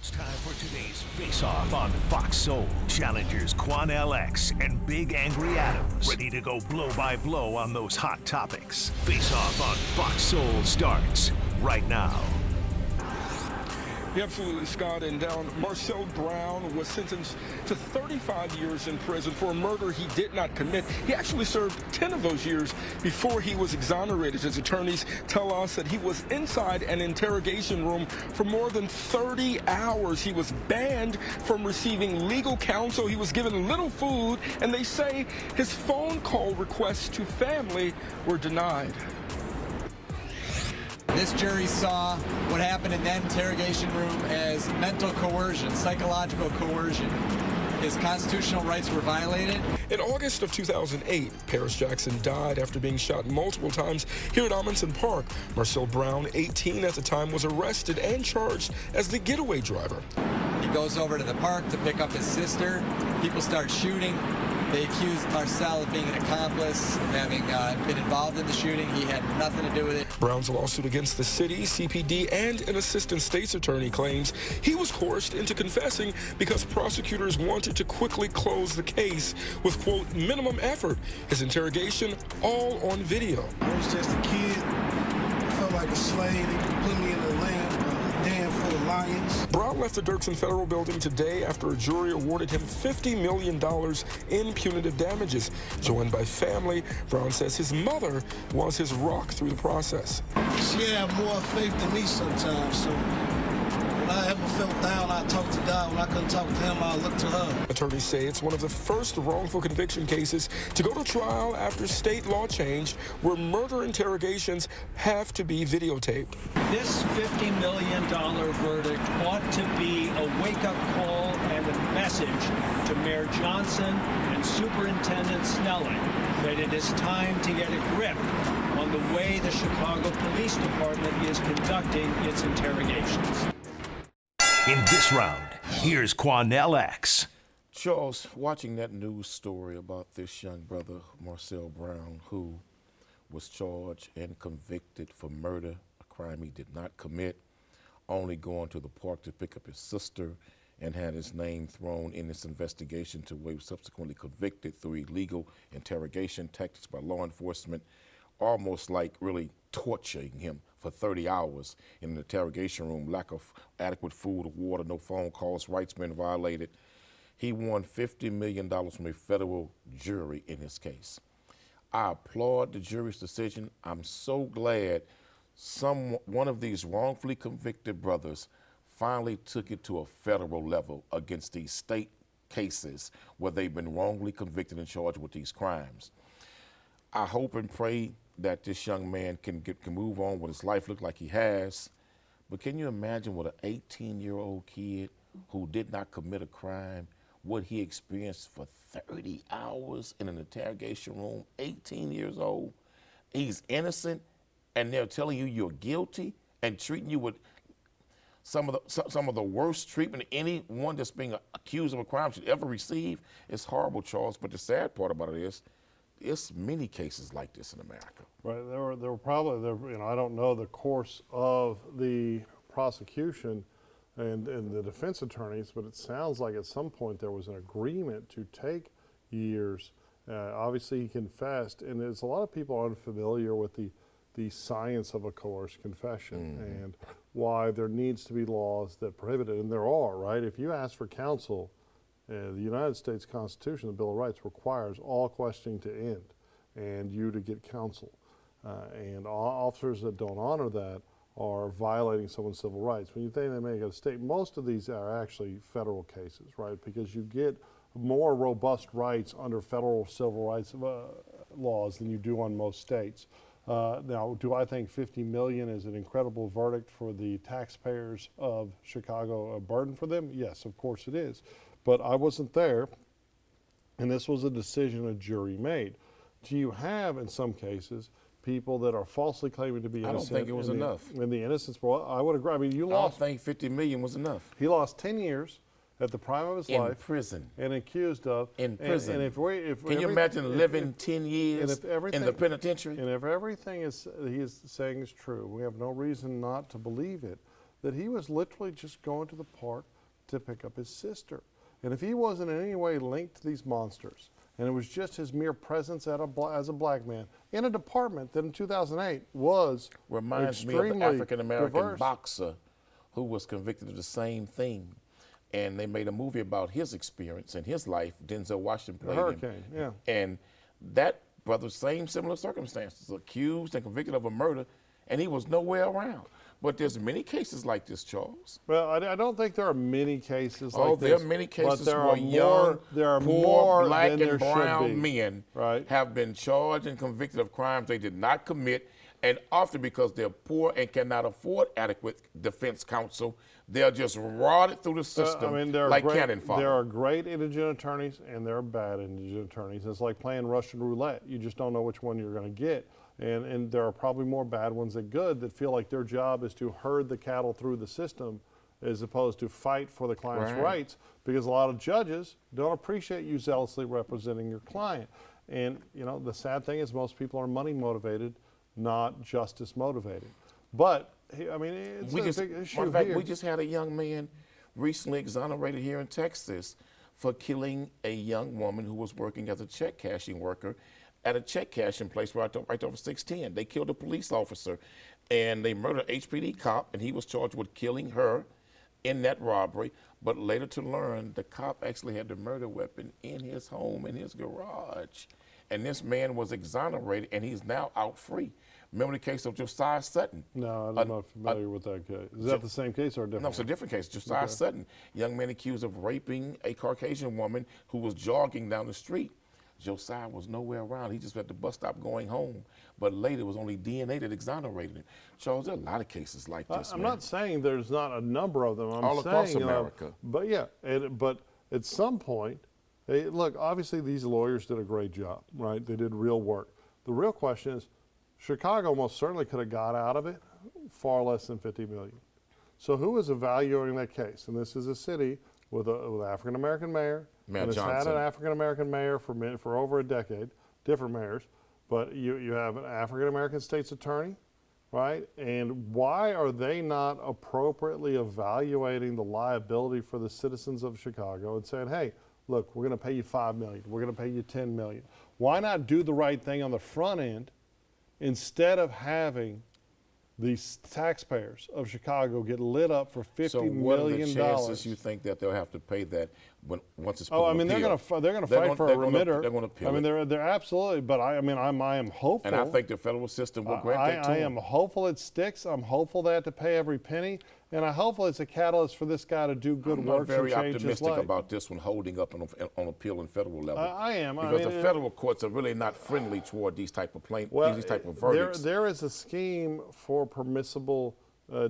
It's time for today's face-off on Fox Soul. Challengers Quan LX and Big Angry Adams ready to go blow by blow on those hot topics. Face-off on Fox Soul starts right now. Yeah, absolutely, Scott. And down, Marcel Brown was sentenced to 35 years in prison for a murder he did not commit. He actually served 10 of those years before he was exonerated. His attorneys tell us that he was inside an interrogation room for more than 30 hours. He was banned from receiving legal counsel. He was given little food, and they say his phone call requests to family were denied. This jury saw what happened in that interrogation room as mental coercion, psychological coercion. His constitutional rights were violated. In August of 2008, Paris Jackson died after being shot multiple times here at Amundsen Park. Marcel Brown, 18 at the time, was arrested and charged as the getaway driver. He goes over to the park to pick up his sister. People start shooting. They accused Marcel of being an accomplice, of having been involved in the shooting. He had nothing to do with it. Brown's lawsuit against the city, CPD, and an assistant state's attorney claims he was coerced into confessing because prosecutors wanted to quickly close the case with, quote, minimum effort. His interrogation all on video. I was just a kid. I felt like a slave. They put me in a den full of lions. Brown left the Dirksen Federal Building today after a jury awarded him $50 million in punitive damages. Joined by family, Brown says his mother was his rock through the process. She had more faith than me sometimes, so when I ever felt down, I talked to God. When I couldn't talk to him, I looked to her. Attorneys say it's one of the first wrongful conviction cases to go to trial after state law changed where murder interrogations have to be videotaped. This $50 million verdict ought to be a wake-up call and a message to Mayor Johnson and Superintendent Snelling that it is time to get a grip on the way the Chicago Police Department is conducting its interrogations. In this round, here's Quan LX. Charles, watching that news story about this young brother, Marcel Brown, who was charged and convicted for murder, a crime he did not commit, only going to the park to pick up his sister and had his name thrown in this investigation to where he was subsequently convicted through illegal interrogation tactics by law enforcement, almost like really torturing him for 30 hours in an interrogation room, lack of adequate food or water, no phone calls, rights being violated. He won $50 million from a federal jury in his case. I applaud the jury's decision. I'm so glad one of these wrongfully convicted brothers finally took it to a federal level against these state cases where they've been wrongly convicted and charged with these crimes. I hope and pray that this young man can move on with his life, look like he has. But can you imagine what an 18-year-old kid who did not commit a crime, what he experienced for 30 hours in an interrogation room, 18 years old? He's innocent, and they're telling you you're guilty and treating you with some of the worst treatment anyone that's being accused of a crime should ever receive. It's horrible, Charles, but the sad part about it is it's many cases like this in America. Right, there were probably, I don't know the course of the prosecution and the defense attorneys, but it sounds like at some point there was an agreement to take years. Obviously he confessed, and there's a lot of people unfamiliar with the science of a coerced confession and why there needs to be laws that prohibit it, and there are, right? If you ask for counsel, the United States Constitution, the Bill of Rights, requires all questioning to end and you to get counsel. And officers that don't honor that are violating someone's civil rights. When you think they make a state, most of these are actually federal cases, right? Because you get more robust rights under federal civil rights laws than you do on most states. Now, do I think $50 million is an incredible verdict for the taxpayers of Chicago, a burden for them? Yes, of course it is. But I wasn't there, and this was a decision a jury made. Do you have, in some cases, people that are falsely claiming to be innocent? I don't think it was enough. In the innocence, well, I would agree. I mean, you lost. I don't think $50 million was enough. He lost 10 years at the prime of his life. In prison. And accused of. In prison. And can you imagine living 10 years in the penitentiary? And if everything he is saying is true, we have no reason not to believe it, that he was literally just going to the park to pick up his sister. And if he wasn't in any way linked to these monsters, and it was just his mere presence as a black man in a department that in 2008 was Reminds me extremely of an African-American diverse. boxer who was convicted of the same thing. And they made a movie about his experience and his life. Denzel Washington played him. Hurricane, yeah. And that brother, same similar circumstances, accused and convicted of a murder, and he was nowhere around. But there's many cases like this, Charles. Well, I don't think there are many cases like Oh, this. there are many cases but there where are young, there are poor, more black, than there and should brown be. men Right. have been charged and convicted of crimes they did not commit, and often because they're poor and cannot afford adequate defense counsel, they're just rotted through the system like cannon fodder. There are great indigent attorneys and there are bad indigent attorneys. It's like playing Russian roulette. You just don't know which one you're going to get. And there are probably more bad ones than good that feel like their job is to herd the cattle through the system as opposed to fight for the client's rights, because a lot of judges don't appreciate you zealously representing your client. And you know, the sad thing is most people are money motivated, not justice motivated. But I mean, it's a big issue in fact, here. we just had a young man recently exonerated here in Texas for killing a young woman who was working as a check cashing worker at a check cashing place right over 610. They killed a police officer, and they murdered an HPD cop, and he was charged with killing her in that robbery. But later to learn, the cop actually had the murder weapon in his home, in his garage. And this man was exonerated, and he's now out free. Remember the case of Josiah Sutton? No, I'm not familiar with that case. Is that the same case or a different No, it's a different case. Josiah Sutton, young man accused of raping a Caucasian woman who was jogging down the street. Josiah was nowhere around. He just at the bus stop going home. But later, it was only DNA that exonerated him. Charles, there are a lot of cases like this, I'm man. not saying there's not a number of them. I'm All across saying, America. But yeah, but at some point, look, obviously these lawyers did a great job, right? They did real work. The real question is, Chicago most certainly could have got out of it far less than $50 million. So who is evaluating that case? And this is a city with an African-American mayor. Mayor and it's had Johnson. an African-American mayor for over a decade, different mayors. But you have an African-American state's attorney, right? And why are they not appropriately evaluating the liability for the citizens of Chicago and saying, hey, look, we're going to pay you $5 million, we're going to pay you $10 million. Why not do the right thing on the front end instead of having these taxpayers of Chicago get lit up for $50 million? So what are the chances you think that they'll have to pay that once it's put Oh, I on mean, they're appeal? going to fight for a remitter. They're going to appeal I mean, it. they're absolutely. But I am hopeful. And I think the federal system will grant that to I them. am hopeful it sticks. I'm hopeful they have to pay every penny, and I hopeful it's a catalyst for this guy to do good I'm work not very and change his optimistic life. about this one holding up on appeal and federal level. I am. Because I mean, the federal courts are really not friendly toward these type of these type of there, verdicts. there is a scheme for permissible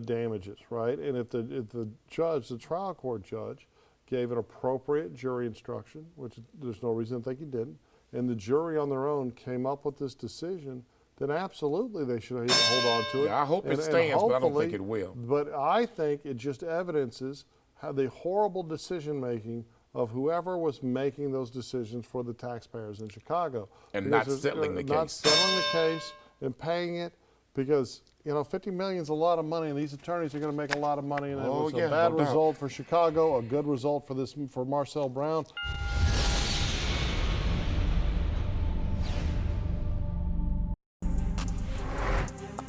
damages, right? And if the judge, the trial court judge, gave an appropriate jury instruction, which there's no reason to think he didn't, and the jury on their own came up with this decision, then absolutely they should hold on to it. Yeah, I hope it stands, but I don't think it will. But I think it just evidences how the horrible decision making of whoever was making those decisions for the taxpayers in Chicago. And Because not settling the not case. settling the case and paying it, because you know, $50 million is a lot of money, and these attorneys are going to make a lot of money. And it was a bad no doubt. result for Chicago, a good result for Marcel Brown.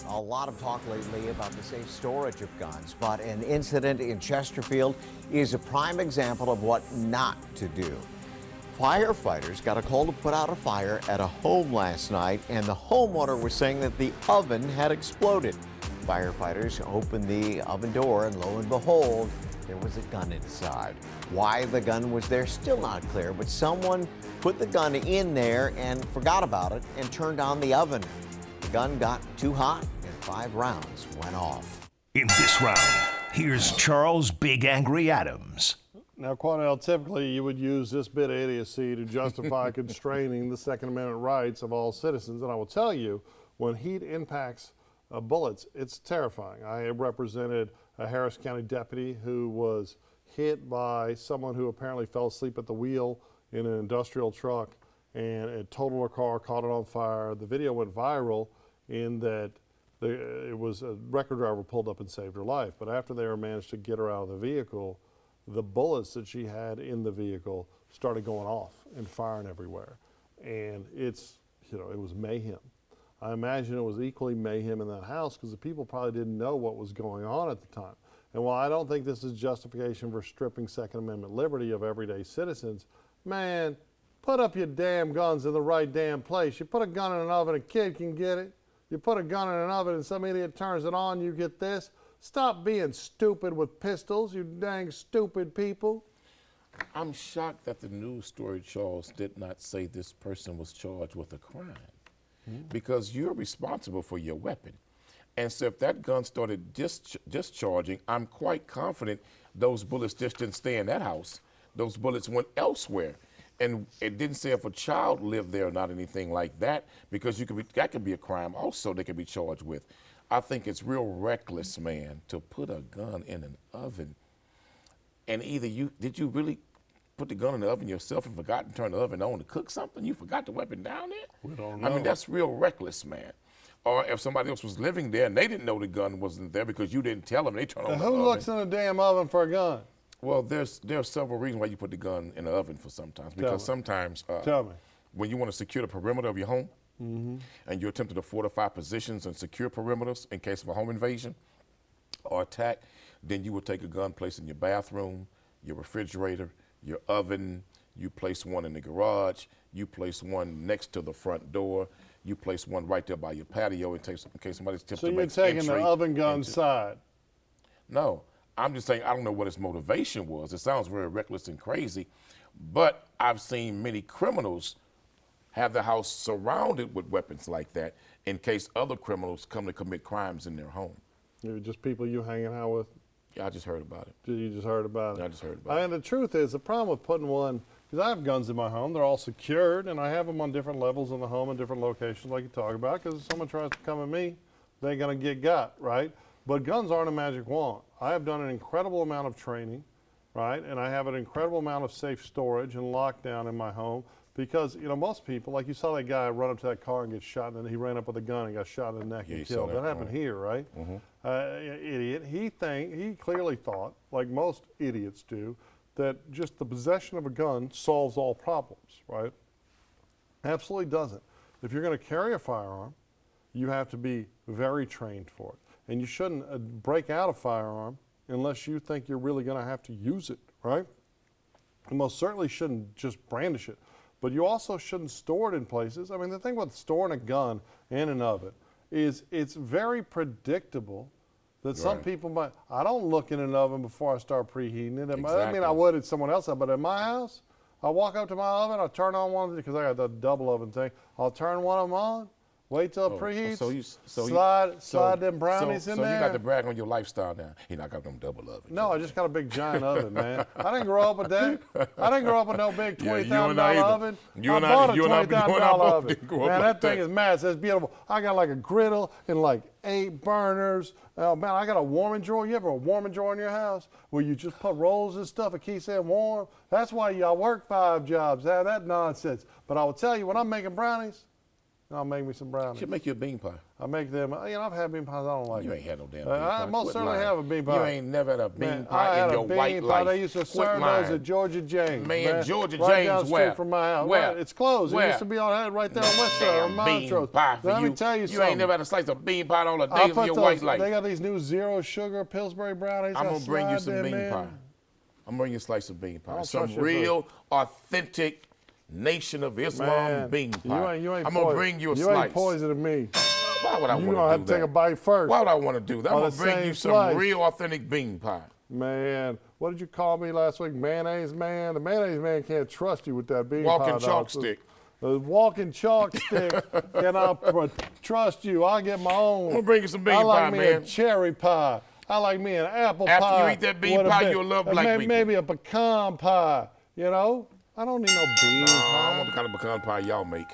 A lot of talk lately about the safe storage of guns, but an incident in Chesterfield is a prime example of what not to do. Firefighters got a call to put out a fire at a home last night, and the homeowner was saying that the oven had exploded. Firefighters opened the oven door, and lo and behold, there was a gun inside. Why the gun was there, still not clear, but someone put the gun in there and forgot about it and turned on the oven. The gun got too hot, and 5 rounds went off. In this round, here's Charles Big Angry Adams. Now, Quanell, typically you would use this bit of idiocy to justify constraining the Second Amendment rights of all citizens. And I will tell you, when heat impacts bullets, it's terrifying. I have represented a Harris County deputy who was hit by someone who apparently fell asleep at the wheel in an industrial truck, and it totaled her car, caught it on fire. The video went viral in that it was a record driver pulled up and saved her life. But after they were managed to get her out of the vehicle, the bullets that she had in the vehicle started going off and firing everywhere. And it was mayhem. I imagine it was equally mayhem in that house because the people probably didn't know what was going on at the time. And while I don't think this is justification for stripping Second Amendment liberty of everyday citizens, man, put up your damn guns in the right damn place. You put a gun in an oven, a kid can get it. You put a gun in an oven and some idiot turns it on, you get this. Stop being stupid with pistols, you dang stupid people. I'm shocked that the news story, Charles, did not say this person was charged with a crime. Because you're responsible for your weapon. And so if that gun started discharging, I'm quite confident those bullets just didn't stay in that house. Those bullets went elsewhere. And it didn't say if a child lived there or not, anything like that, because that could be a crime also they could be charged with. I think it's real reckless, man, to put a gun in an oven. And did you really put the gun in the oven yourself and forgot to turn the oven on to cook something? You forgot the weapon down there? We don't know. I mean, that's real reckless, man. Or if somebody else was living there and they didn't know the gun wasn't there because you didn't tell them, they turned on the oven. Who looks in a damn oven for a gun? Well, there are several reasons why you put the gun in the oven for sometimes. Because sometimes when you want to secure the perimeter of your home and you're attempting to fortify positions and secure perimeters in case of a home invasion or attack, then you would take a gun, place it in your bathroom, your refrigerator, your oven, you place one in the garage, you place one next to the front door, you place one right there by your patio in case somebody's attempting to make entry. So you're taking the oven gun side? No, I'm just saying I don't know what his motivation was. It sounds very reckless and crazy, but I've seen many criminals have the house surrounded with weapons like that in case other criminals come to commit crimes in their home. Just people you hanging out with? Yeah, I just heard about it. You just heard about it? Yeah, I just heard about it. And the truth is, the problem with putting one, because I have guns in my home, they're all secured, and I have them on different levels in the home and different locations like you talk about, because if someone tries to come at me, they're going to get got, right? But guns aren't a magic wand. I have done an incredible amount of training, right? And I have an incredible amount of safe storage and lockdown in my home because, most people, like you saw that guy run up to that car and get shot, and he ran up with a gun and got shot in the neck and killed. That happened here, right? Idiot. He clearly thought, like most idiots do, that just the possession of a gun solves all problems, right? Absolutely doesn't. If you're going to carry a firearm, you have to be very trained for it. And you shouldn't break out a firearm unless you think you're really going to have to use it, right? You most certainly shouldn't just brandish it. But you also shouldn't store it in places. I mean, the thing about storing a gun in an oven is it's very predictable that some people might. I don't look in an oven before I start preheating it. Exactly. I mean, I would at someone else, but at my house, I walk up to my oven, I turn on one, because I got the double oven thing. I'll turn one of them on, wait till it preheats, slide them brownies in there. So you got to brag on your lifestyle now. I got them double ovens. No, I just got a big giant oven, man. I didn't grow up with that. I didn't grow up with no big $20,000 oven. I bought a $20,000 oven. Man, that thing is massive. It's beautiful. I got like a griddle and like 8 burners. Oh, man, I got a warming drawer. You ever a warming drawer in your house where you just put rolls and stuff and keep saying warm? That's why y'all work 5 jobs. That nonsense. But I will tell you, when I'm making brownies, I'll make me some brownies. Should make you a bean pie. I make them. I've had bean pies. I don't like You them. ain't had no damn bean pie. I most certainly have a bean pie. You ain't never had a bean pie in your white life. They used to serve those at Georgia James. Man, Georgia right James, down the street from my house. Where? Right, it's closed. Where? It used to be on right there on West Side on Montrose. Pie for Let me tell you something. ain't never had a slice of bean pie all the days of your white life. They got these new zero sugar Pillsbury brownies. I'm going to bring you some bean pie. I'm going to bring you a slice of bean pie. Some real, authentic Nation of Islam bean pie. I'm going to bring you a slice. You ain't poisoning me. Why would I want to do that? You don't have to take a bite first. Why would I want to do that? I'm going to bring you some real authentic bean pie. Man, what did you call me last week? Mayonnaise man? The mayonnaise man can't trust you with that bean pie. Walking chalk stick. The walking chalk stick, and I'll trust you. I'll get my own. I'm going to bring you some bean pie, man. I like me a cherry pie. I like me an apple pie. After you eat that bean pie, you'll love black people. Maybe a pecan pie, I don't need no bean pie. I want the kind of pecan pie y'all make.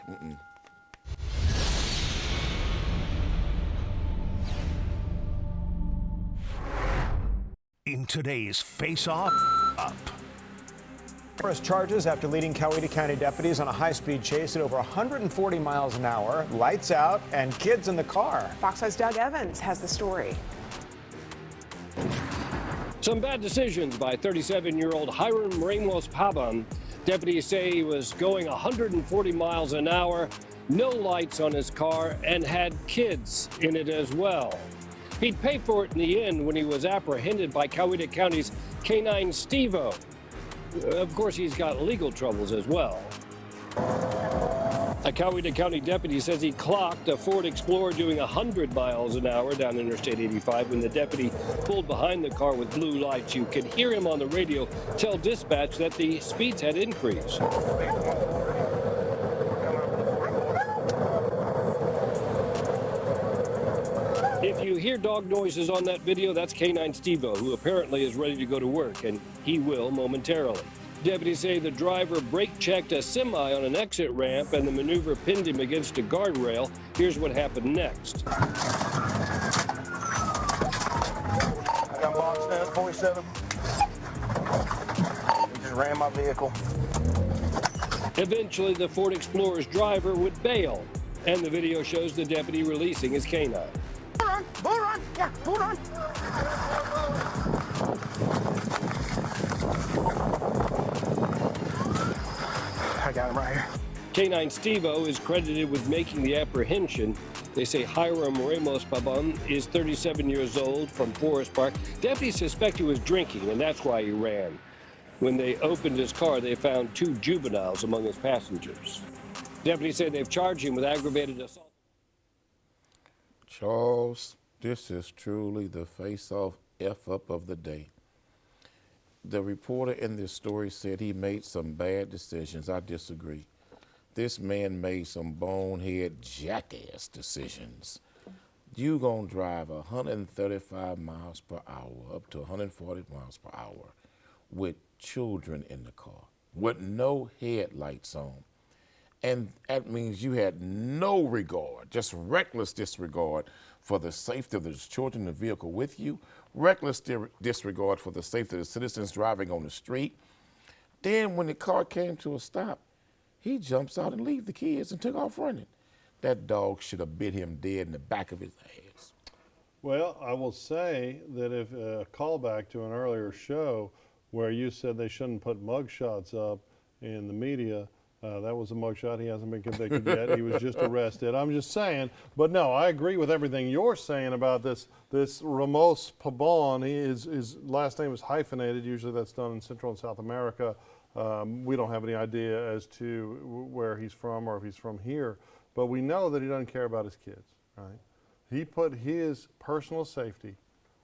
In today's Face-Off, Up. Numerous charges after leading Coweta County deputies on a high-speed chase at over 140 miles an hour, lights out, and kids in the car. Fox 5's Doug Evans has the story. Some bad decisions by 37-year-old Hiram Ramos Paban. Deputies say he was going 140 miles an hour, no lights on his car, and had kids in it as well. He'd pay for it in the end when he was apprehended by Coweta County's K9 Steve-O. Of course, he's got legal troubles as well. A Coweta County deputy says he clocked a Ford Explorer doing 100 miles an hour down Interstate 85 when the deputy pulled behind the car with blue lights. You could hear him on the radio tell dispatch that the speeds had increased. If you hear dog noises on that video, that's K9 Steve-O, who apparently is ready to go to work, and he will momentarily. Deputies say the driver brake-checked a semi on an exit ramp, and the maneuver pinned him against a guardrail. Here's what happened next. I got boxed at 47. He just ran my vehicle. Eventually, the Ford Explorer's driver would bail, and the video shows the deputy releasing his canine. Bull run, yeah, bull run. I got him right here. K9 Steve-O is credited with making the apprehension. They say Hiram Ramos Paban is 37 years old from Forest Park. Deputies suspect he was drinking, and that's why he ran. When they opened his car, they found 2 juveniles among his passengers. Deputies say they've charged him with aggravated assault. Charles, this is truly the face-off F-up of the day. The reporter in this story said he made some bad decisions. I disagree. This man made some bonehead jackass decisions. You gonna drive 135 miles per hour up to 140 miles per hour with children in the car, with no headlights on. And that means you had no regard, just reckless disregard for the safety of the children in the vehicle with you, reckless disregard for the safety of the citizens driving on the street. Then when the car came to a stop, he jumps out and leaves the kids and took off running. That dog should have bit him dead in the back of his ass. Well, I will say that if a callback to an earlier show where you said they shouldn't put mugshots up in the media, that was a mugshot. He hasn't been convicted yet. He was just arrested. I'm just saying. But no, I agree with everything you're saying about this Ramos Paban. His last name is hyphenated. Usually that's done in Central and South America. We don't have any idea as to where he's from or if he's from here. But we know that he doesn't care about his kids, right? He put his personal safety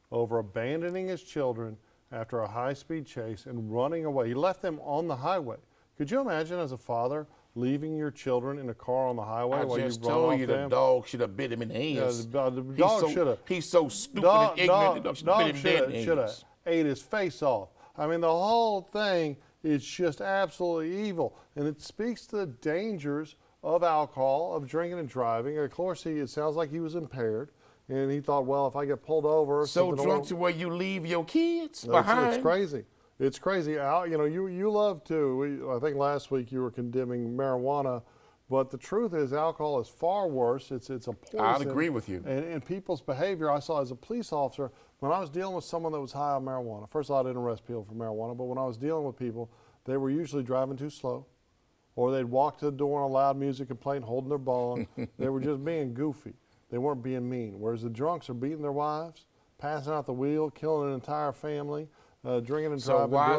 over abandoning his children after a high-speed chase and running away. He left them on the highway. Could you imagine as a father leaving your children in a car on the highway while you run off them? I just told you the dog should have bit him in the hands. Yeah, the dog should have. He's so stupid and ignorant, the dog should have ate his face off. I mean, the whole thing is just absolutely evil. And it speaks to the dangers of alcohol, of drinking and driving. And of course, it sounds like he was impaired. And he thought, well, if I get pulled over. So drunk to where you leave your kids behind? It's crazy. It's crazy. Al, you know, you love to, I think last week you were condemning marijuana, but the truth is alcohol is far worse. It's a poison. I'd agree with you. And people's behavior, I saw as a police officer, when I was dealing with someone that was high on marijuana, first of all, I didn't arrest people for marijuana, but when I was dealing with people, they were usually driving too slow, or they'd walk to the door on loud music and playing, holding their bong. They were just being goofy. They weren't being mean. Whereas the drunks are beating their wives, passing out the wheel, killing an entire family. Drinking and driving, why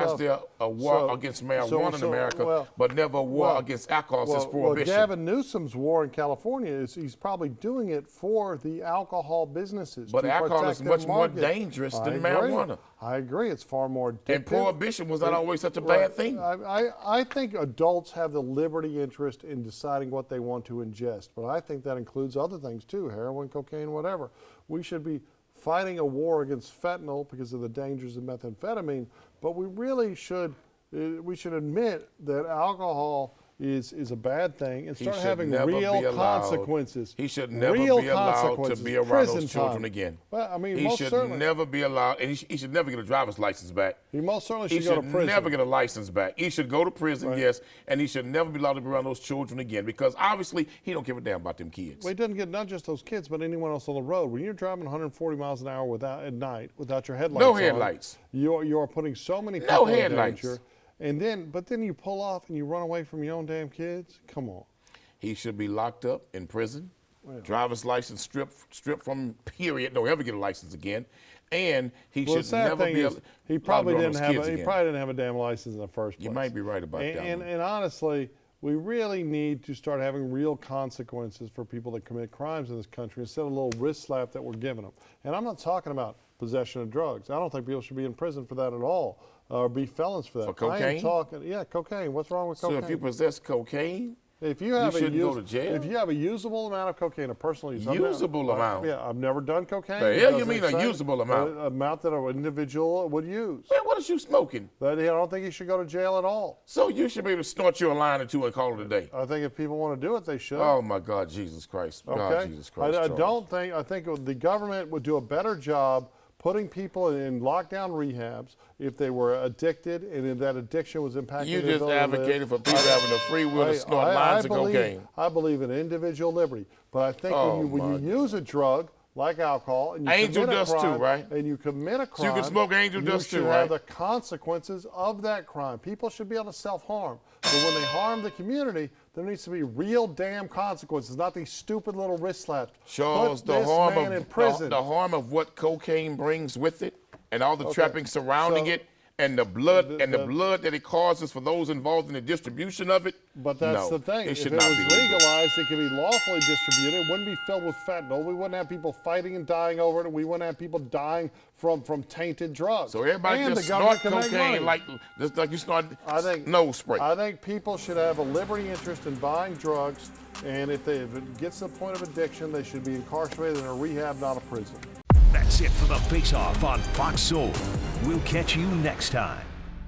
is there a war against marijuana in America, but never a war against alcohol since Prohibition? Well, Gavin Newsom's war in California he's probably doing it for the alcohol businesses. But alcohol is much more dangerous than marijuana. I agree. It's far more addictive. And Prohibition was not always such a bad thing. I think adults have the liberty interest in deciding what they want to ingest, but I think that includes other things too, heroin, cocaine, whatever. We should be fighting a war against fentanyl because of the dangers of methamphetamine, but we really should admit that alcohol is a bad thing, and He start should having never be real allowed- consequences. He should never Real be allowed to consequences, be around prison those children time. again. Well, I mean, he most should certainly. never be allowed, and he should never get a driver's license back. He most certainly He should go to should prison. never get a license back. He should go to prison, Right. yes, and he should never be allowed to be around those children again because obviously he don't give a damn about them kids. Well, he doesn't get not just those kids, but anyone else on the road. When you're driving 140 miles an hour at night without your headlights No on, headlights. you are putting so many No people in headlights. danger. But then you pull off and you run away from your own damn kids. Come on. He should be locked up in prison. Driver's license stripped from. Period. Don't ever get a license again. And he Well, the should sad never thing be. is, he probably allowed to didn't be around have those a, he kids probably didn't have a damn license in the first place. You might be right about that one. And honestly, we really need to start having real consequences for people that commit crimes in this country instead of a little wrist slap that we're giving them. And I'm not talking about possession of drugs. I don't think people should be in prison for that at all, or be felons for that. For cocaine? I am talking, yeah, cocaine. What's wrong with cocaine? So if you possess cocaine, If you have shouldn't go to jail. If you have a usable amount of cocaine, a personal use. Usable amount? Yeah, I've never done cocaine. The It hell you doesn't mean a say usable amount? An amount that an individual would use. man, what is you smoking? But I don't think you should go to jail at all. So you should be able to snort you a line or two and call it a day. I think if people want to do it, they should. Oh my God, Jesus Christ! God, Okay. Jesus Christ! I Charles. don't think. I think the government would do a better job putting people in lockdown rehabs if they were addicted and if that addiction was impacting You their just ability to live. advocated for people having the free will to snort lines of cocaine. I believe in individual liberty, but I think Oh, when you use a drug like alcohol and you Angel commit a dust too, crime, right? and you commit a So you crime, can smoke angel dust you too, should have right? the consequences of that crime. People should be able to self-harm, but when they harm the community, there needs to be real damn consequences, not these stupid little wrist slaps. Charles, Put this man in prison. the harm of what cocaine brings with it, and all the trappings surrounding it, and the blood blood that it causes for those involved in the distribution of it. But that's no, the thing. It If should it not was be legal. legalized, it could be lawfully distributed. It wouldn't be filled with fentanyl. We wouldn't have people fighting and dying over it. We wouldn't have people dying from tainted drugs. So everybody And just the government snort can make money. cocaine just like you snort I think nose spray. I think people should have a liberty interest in buying drugs, and if it gets to the point of addiction, they should be incarcerated in a rehab, not a prison. That's it for the Face Off on Fox Soul. We'll catch you next time.